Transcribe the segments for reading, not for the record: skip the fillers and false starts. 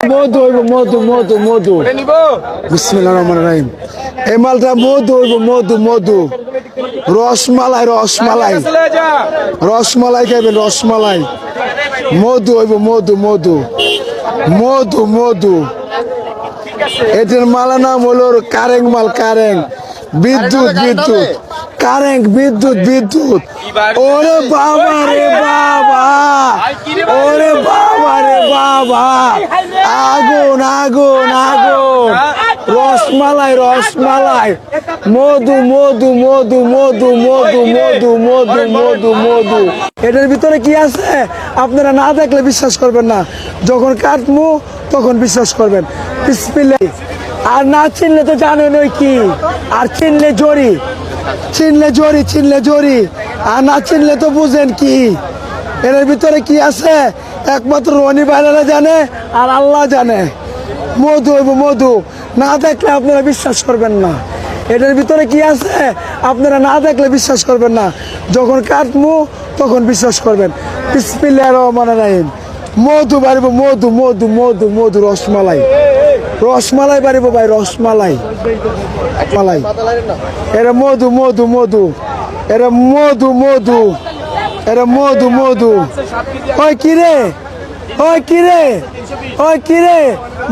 মধু হইব মধু মধু মধু বিসমিল্লাহির রহমানির রহিম। এই মালটা মধু হইব মধু মধু রসমালাই রসমালাই রসমালাই খাইবেন রসমালাই মধু হইব মধু মধু মধু মধু এটার মালা নাম হলো কারেং মাল কারেং বিদ্যুৎ বিদ্যুৎ কারেন্ট বিদ্যুৎ বিদ্যুৎ ওরে বাবা রে বাবা ওরে বাবা রে বাবা আগুন আগুন আগুন রসমালাই রসমালাই মধু মধু মধু মধু মধু মধু মধু মধু মধু এটার ভিতরে কি আছে আপনারা না দেখলে বিশ্বাস করবেন না, যখন কাটমু তখন বিশ্বাস করবেন। বিসমিল্লাহ। আর না চিনলে তো জানেন ওই কি, আর চিনলে জড়ি চিনলে জড়ি চিনলে জড়ি আর না চিনলে তো বুঝেন কি এর ভিতরে কি আছে একমাত্র রনি বাইরা জানে আর আল্লাহ জানে। মধু হইব মধু, না দেখলে আপনারা বিশ্বাস করবেন না। এটার ভিতরে কি আছে আপনারা না দেখলে বিশ্বাস করবেন না, যখন কাটমু তখন বিশ্বাস করবেন। বিসমিল্লাহির রহমানির রহিম। মধু বাড়িব মধু মধু মধু মধু রসমালাই রসমালাই বাড়িব ভাই রসমালাই মালাই এরা মধু মধু মধু এরা মধু মধু এরা মধু মধু ওই কিরে ওই কিরে ওই কিরে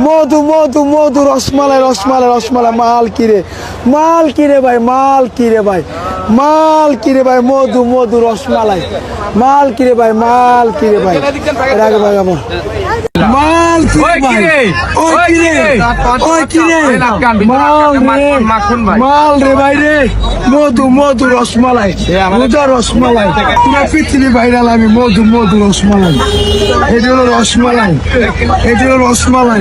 মধু মধু মধু রসমালাই রসমালাই রসমালাই মাল কিরে ভাই মাল কিরে ভাই মাল কিরে ভাই মধু মধু রসমালাই মাল কিরে ভাই মাল কিরে ভাই রাগে ভাই আমার মাল কিরে ভাই ওই কিরে ওই কিরে মাল রে ভাই রে মধু মধু রসমালাই মধু রসমালাই পুরো পৃথিবী ভাইরাল আমি মধু মধু রসমালাই এটি হলো রসমালাই এটি হলো রসমালাই।